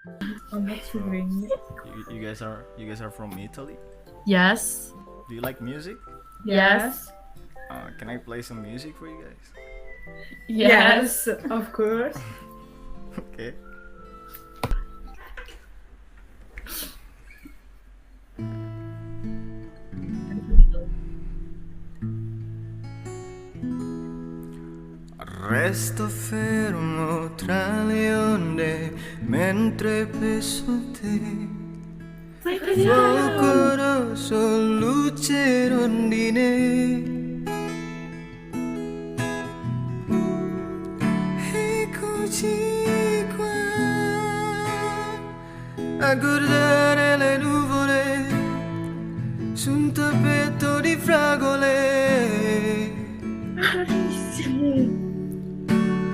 I'm not swearing. You guys are from Italy? Yes. Do you like music? Yes. Can I play some music for you guys? Yes, of course. Okay. Resto fermo tra le onde mentre penso a te. Fuoco rosso, luce rondine. Eccoci qua a guardare le nuvole su un tappeto di fragole.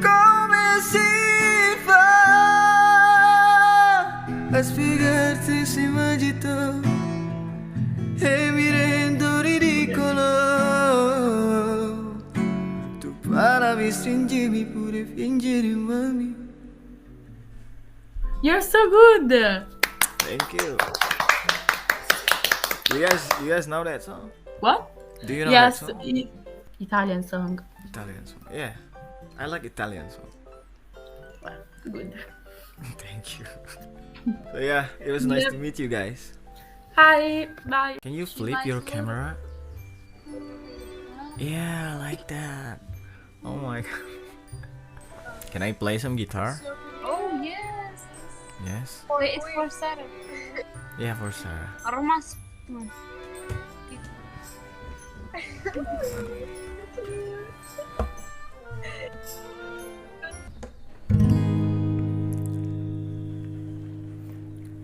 Come si fa a spiegarti se m'agito e mi rendo ridicolo? Tu parlavi, stringevi pure fingere mami. You're so good. Thank you. You guys know that song? What? Do you know Yes, that song? Italian song. Italian song. Yeah, I like Italian song. Good. Thank you. So yeah, it was nice to meet you guys. Hi. Bye. Can you flip your camera? Yeah, like that. Oh my god. Can I play some guitar? Oh yes. Yes. Oh, it's for Sarah. Yeah, for Sarah. Aromas.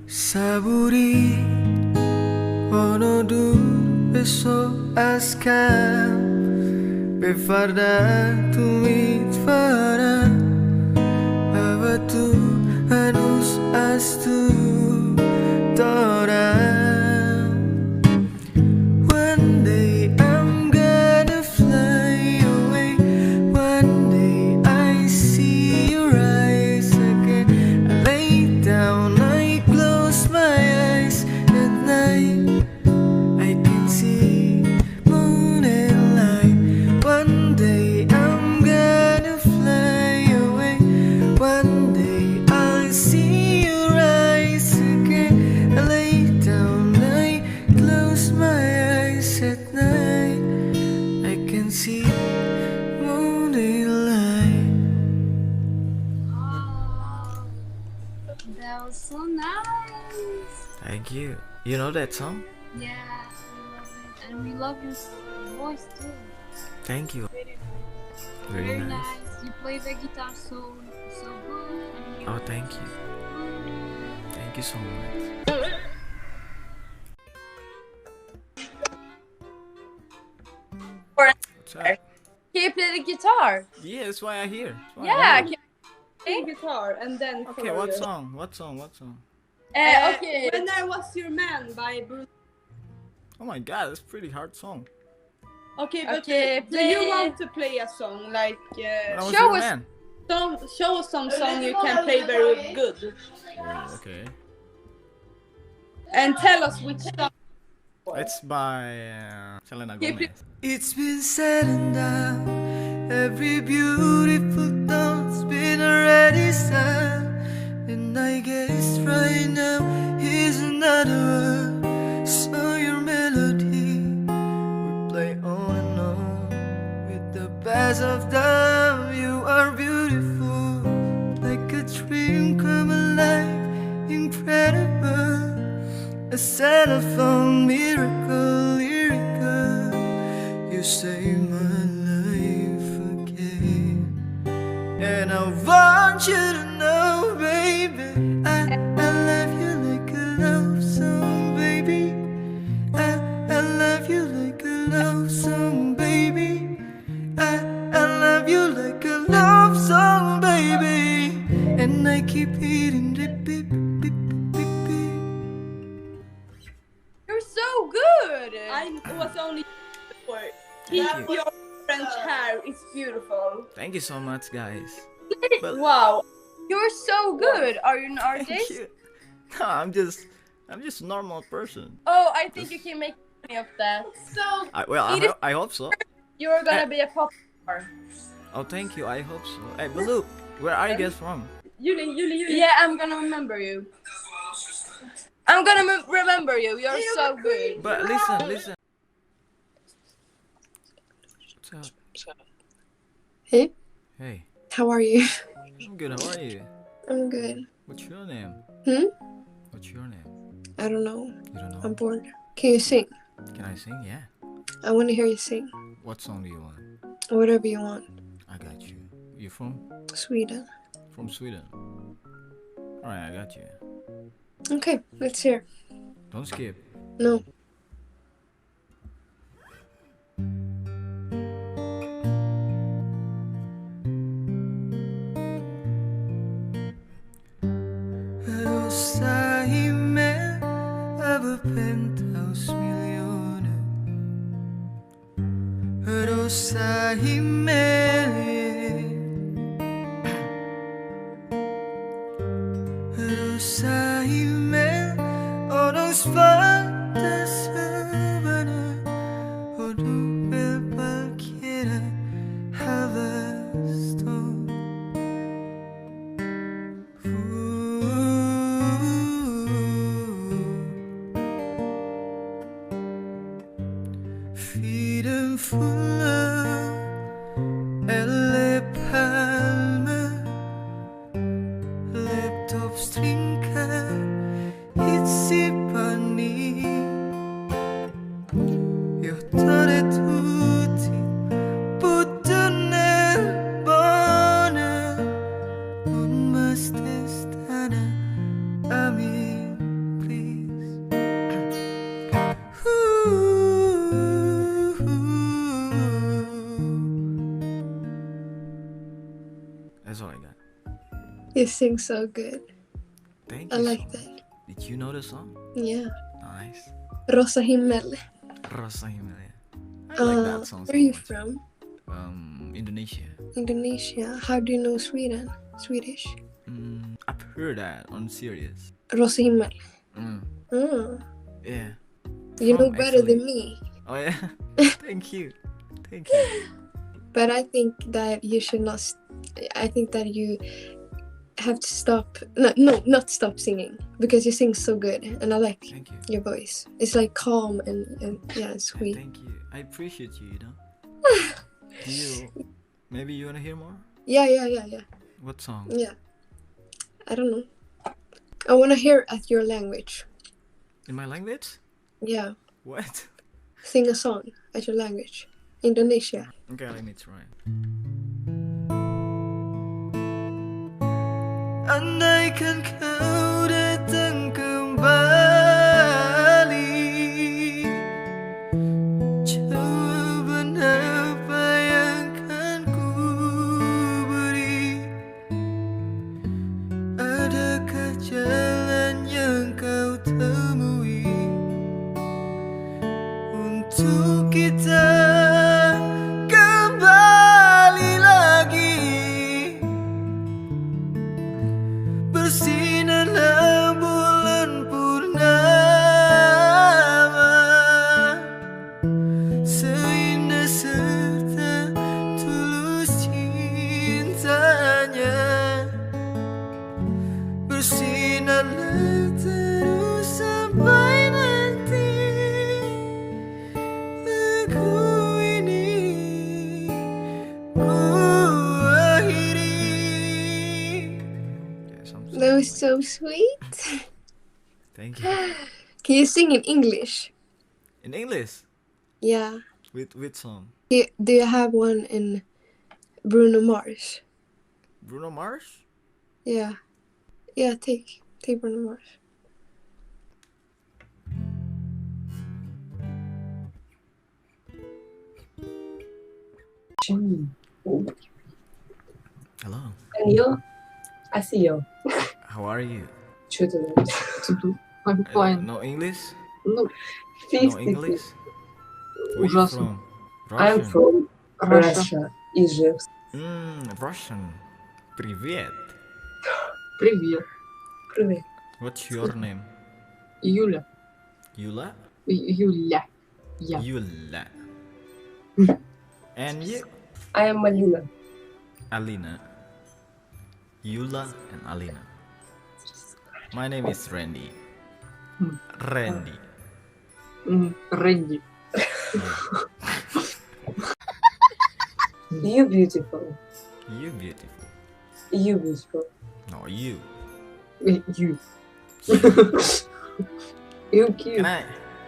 Saburi ono due so askam befarda tu mitfara avatu anus astu tora. One day I'm gonna fly away. One day I see your eyes again. I lay down, I close my eyes at night. I can see moon and light. One day I'm gonna fly away. One day I'll see your eyes again. I lay down, I close my eyes at night. I can see moon and light. Oh, that was so nice. Thank you. You know that song? Yeah, we love it, and we love your voice too. Thank you. Very Very nice. nice. You play the guitar so good. Oh, thank you. Thank you so much. What's up? Can you play the guitar? Yeah, that's why I'm here. That's why Yeah, I'm can here. Play guitar and then Okay, follow what you. song? What song? What song? okay. When I Was Your Man by Bruce. Oh my god, that's a pretty hard song. Okay, but Okay, do you play- want to play a song like When I was Show your us- man. show us some song you can play very good Oh, okay. and tell us which song. It's by Selena Keep Gomez. It's been said and done. Every beautiful thought's been already said. And I guess right now here's another one. So your melody we play on and on. With the best of them, you are beautiful. Like a dream come alive, incredible. A telephone miracle, lyrical. You saved my life again. And I want you to know, baby, I love you like a love song, baby. I love you like a love song, baby. I love you like a love song, baby. And I keep hitting the beep, beep, beep, beep. You're so good. I was only for Thank you. your French hair is beautiful. Thank you so much, guys. But Wow. You're so good. Are you an Thank artist? you. No, I'm just a normal person. Oh, I think you can make money of that. So I hope so. you're gonna be a pop star. Oh, thank you. I hope so. Hey, but look, where are you guys from? Yuli. Yeah, I'm gonna remember you. I'm gonna remember you. You're so good. But listen. What's up? Hey, Hey, how are you? I'm good. How are you? I'm good. What's your name? What's your name? I don't know. You don't know? I'm bored. Can you sing? Can I sing? Yeah. I want to hear you sing. What song do you want? Whatever you want. I got you. You from? Sweden. From Sweden. Alright, I got you. Okay, let's hear. Don't skip. No. Rosa himmel över penthouse-miljoner. Rosa himmel, rosa himmel och de svarta suvarna. Och du vill parkera halva stan. Feeden fulla eller palmer, laptopsdrinkar, hits i panik. Jag tar ett tutti på tunnelbanan. Någon måste stanna, Amin, please. That's all I got. You sing so good. Thank I you like so much. that. Did you know the song? Yeah. Nice. Rosa himmel. Rosa himmel. I like that song so Where are you much. from? Indonesia. Indonesia. How do you know Sweden? Swedish. I've heard that on series. Rosa himmel. Yeah. You know From better actually- than me. Oh yeah. Thank you. Thank you. But I think that you should not. I think that you have to stop. No, not stop singing because you sing so good, and I like Thank you. your voice. It's like calm and yeah, sweet. Thank you. I appreciate you. You know. Do you? Maybe you wanna hear more? Yeah. What song? Yeah. I don't know. I want to hear at your language. In my language? Yeah. What? Sing a song at your language. Indonesia. Okay, let me try. Andaikan kau datang kembali, jawaban apa yang akan ku beri? Adakah jalan yang kau temui untuk kita kembali lagi? Bersinarlah bulan purnama, seindah serta tulus cintanya. Bersinarlah terus sampai nanti lagu ini ku akhiri. That was so sweet. Thank you. Can you sing in English? In English? Yeah. With song? Do you have one in Bruno Mars? Bruno Mars? Yeah. Yeah, take Bruno Mars. Hello. Yo, I see you. How are you? Что ты тут? I'm fine. No English? Ну, No English? Where you Ужасно. from? I'm Russian? from Russia. Ижевск. Russian. Привет. Привет. Привет. What's your name? Юля. Yula? Юля. Я. Yula. And you? I am Malina. Alina. Yula and Alina. My name is Randy. Randy. Рэнди. Yeah. You beautiful. You beautiful. You beautiful. No, you. You. You cute.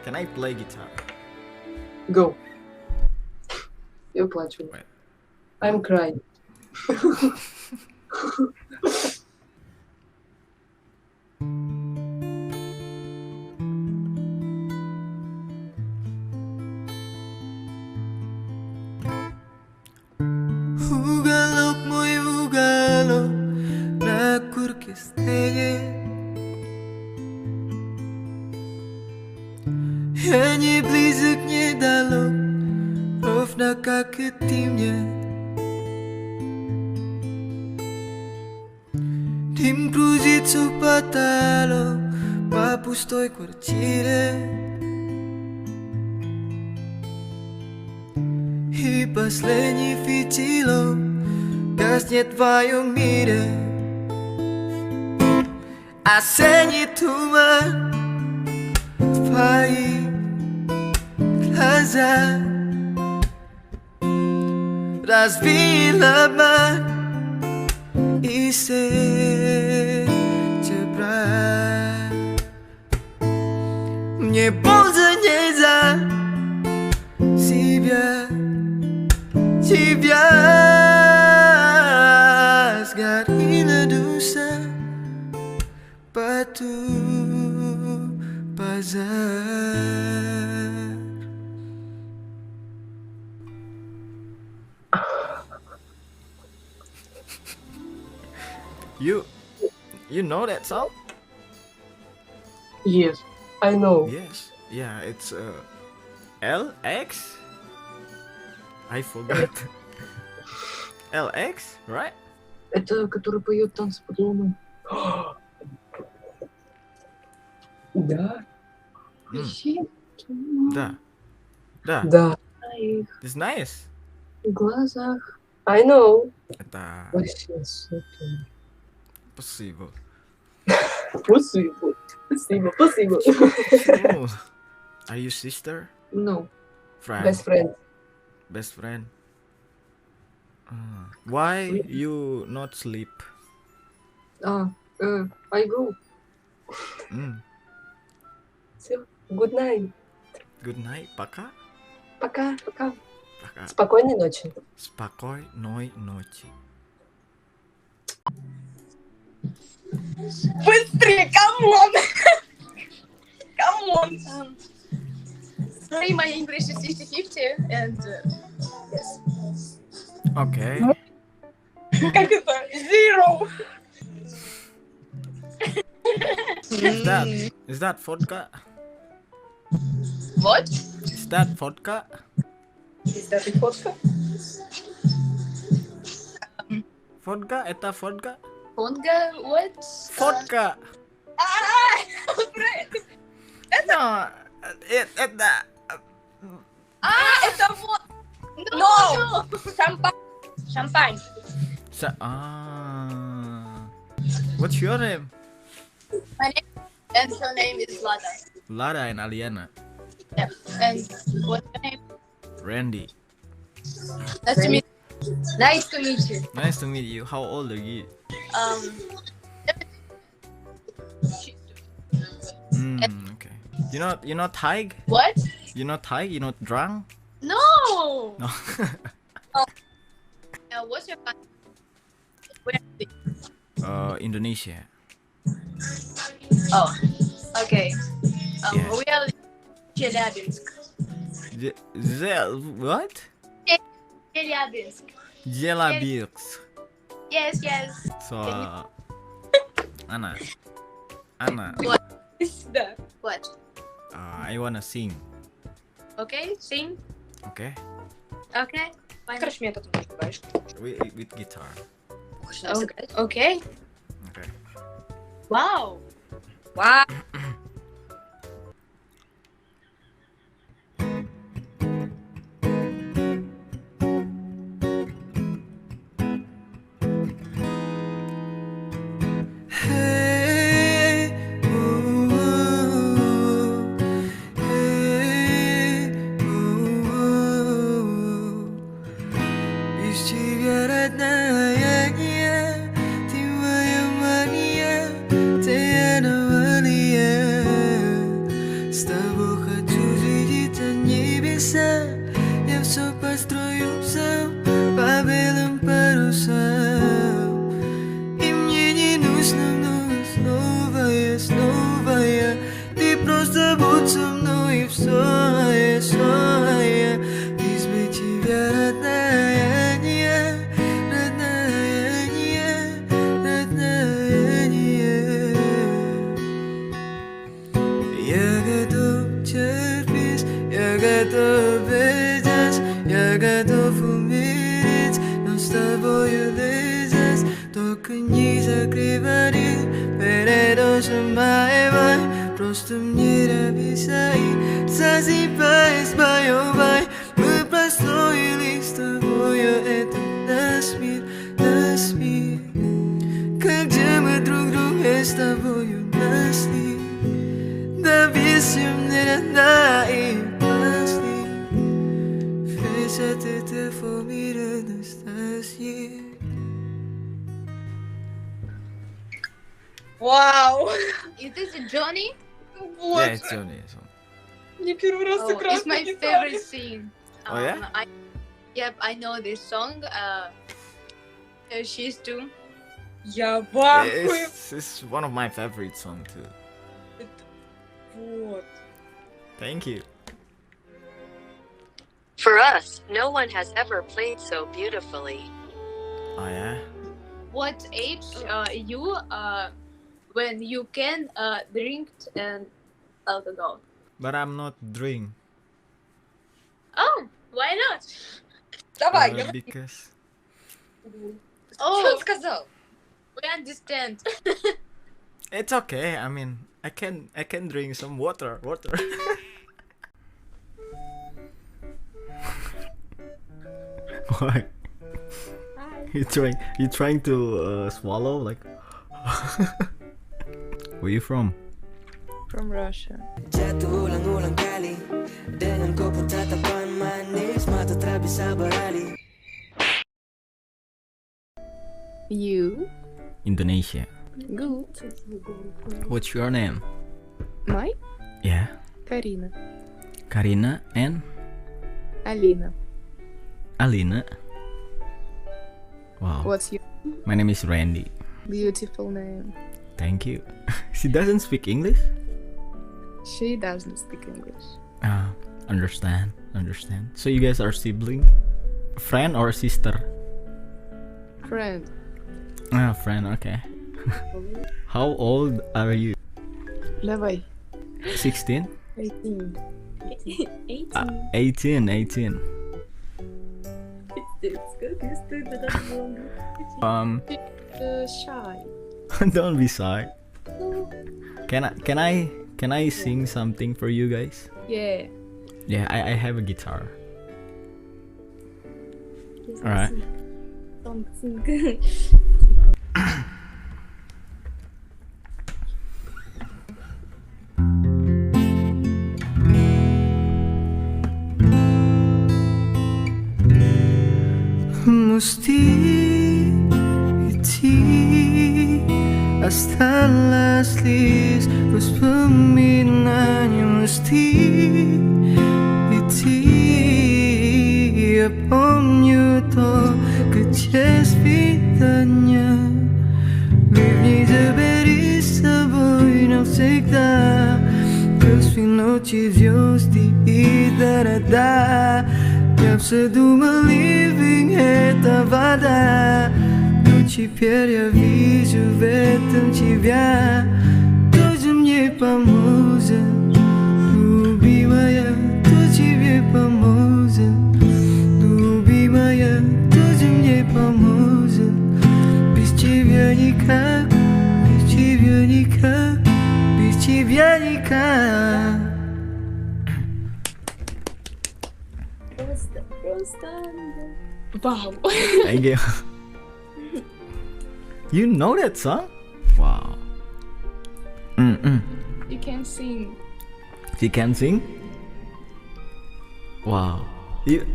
Can I play guitar? Go. Я плачу. Wait. I'm crying. Ugalok mo'y ugalok na kurkisteye Я не близок, не далек, ровно как и ты мне Дым кружится в потолок по пустой квартире И последний фитилок гаснет в твоем мире Осенний туман в твоих глазах Развеял обман и сердце брат Мне больше нельзя себя сгорела душа бatu bazar You know that song? Yes. I know. Yes. Yeah, it's LX? I forgot. LX, right? Это который поет танцы под луной. Да. Да. Да. Да. It's nice. В глазах. I know. Это Вообще супер. спасибо. Спасибо. Спасибо. Спасибо. Oh. Are you sister? No. Friend? Best friend. Best friend. Why you not sleep? I go. Все. Good night. Good night. Пока. Пока. Пока. Пока. Спокойной ночи. Спокойной ночи. Быстрее, come on! Sorry, my English is 50-50 and yes. Okay. Как это? Zero! Is that vodka? What? Is that vodka? Is that a vodka? Vodka? Это vodka? Vodka? What? Vodka! No, это... Это вот... No! Шампань. What's your name? My name and her name is Lada. Lara and Aliana. Yep. And what's your name? Randy. Nice to meet you. Nice to meet you. Nice to meet you. How old are you? Okay. You're not Thai? What? You're not Thai? You're not drunk? No! No. What's your country? Where is it? Indonesia. Oh, okay. Yeah. We are Chelyabinsk. What? Chelyabinsk. Jelabirks. Yes. So, Anna. What is that? What? I wanna sing. Okay, sing. Okay? Okay. Короче, меня тут называешь. With guitar. Okay. Okay. Wow. Wow. Hey, ooh, hey, ooh. Без тебя, родная, ты моя Мария, ты Аномалия. С тобой хочу видеть небеса, я все построю сам по белым парусам. И мне не нужно вновь снова я. Ты просто будь со мной и все я. Без бы тебя, родная, я готов терпеть, я готов бежать, я готов умереть, но с тобою лежать. Только не закрывай перед очем моей боль. Просто мне нравится и засыпай, сбоевай. Мы построили с тобою этот наш мир. Как же мы друг друга с тобою нашли. Да бессмертная родная и пошли. Весь от этого мира Анастасия. Wow. Is this Johnny? Yeah, it's Johnny. Мне первый раз Oh, играют it's на my гитаре. favorite scene. Oh, yeah? Yep, I know this song. She's too. Я в ахуе. It's one of my favorite songs too. Вот. Thank you. For us, no one has ever played so beautifully. Oh yeah? What age you when you can drink and alcohol? But I'm not drink. Oh, why not? Давай, говори. Because Что Oh, он сказал? we understand. it's okay. I mean, I can drink some water. Why? You trying to swallow like? Where you from? From Russia. Jatuh ulang-ulang kali dengan kau pun tatapan manis mata tak bisa beralih. You? Indonesia. Good. What's your name? My? Yeah. Karina. Karina and Alina. Alina. Wow. What's your My name is Randy. beautiful name? Thank you. She doesn't speak English? She doesn't speak English. Understand. So you guys are sibling? Friend or sister? Friend. Friend, okay. How old are you? Давай. 16? 18. 18. Shy. Don't be shy. Can I sing something for you guys? Yeah. Yeah, I have a guitar. Alright. Mesti идти, осталось лишь воспоминания. Мesti идти, я помню только те свидания. Ведь не забери с собой навсегда крови ночи, звезды и города. Я все думал, living это вода, но теперь я вижу в этом тебя. Тоже мне поможет, любимая, кто тебе поможет, любимая, тоже мне поможет. Без тебя никак, без тебя никак. vieni qua. Wow. Thank you. You know that song? Wow. You can sing. She can sing? Wow.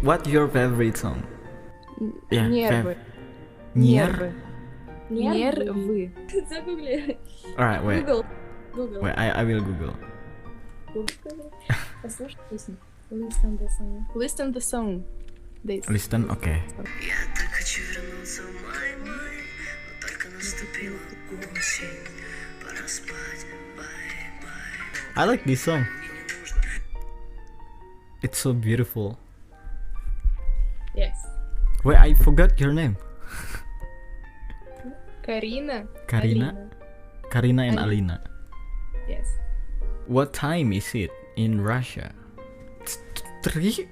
What's your favorite song? Yeah. Нервы. Нервы. Нервы. Alright, wait. Google. Wait, I will Google. Послушай песню. Listen the song. This. Listen, okay. I like this song. It's so beautiful. Yes. Wait, I forgot your name. Karina. Karina and Alina. Yes. What time is it in Russia? 3?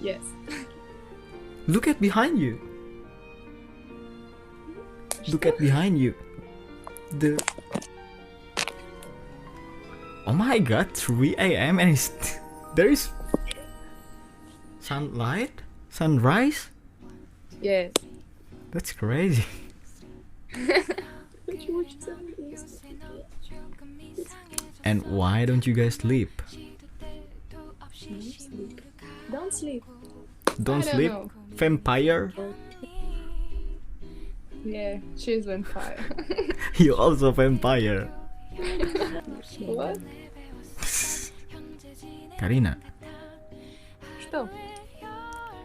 Yes. Look at behind you. Look at behind you. Oh my god, 3 a.m. and there is sunrise? Yes. That's crazy. And why don't you guys sleep? Don't sleep. Don't I don't sleep? know. Vampire? Yeah, she's vampire. You also vampire. What? Karina, Что?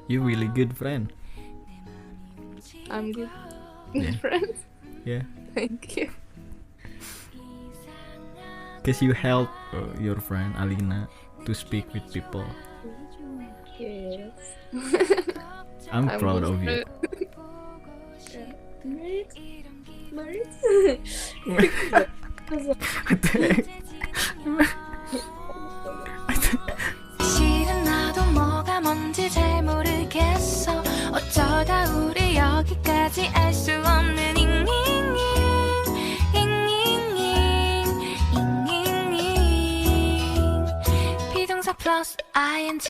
you really good friend. I'm good. Yeah. Friends. Yeah. Thank you. Cause you help your friend Alina to speak with people. Yes. I'm proud of you. 실은 나도 뭐가 뭔지 잘 모르겠어. 어쩌다 우리 여기까지 알 수 없는 잉잉잉 잉잉잉 잉잉잉 비동사 플러스 ing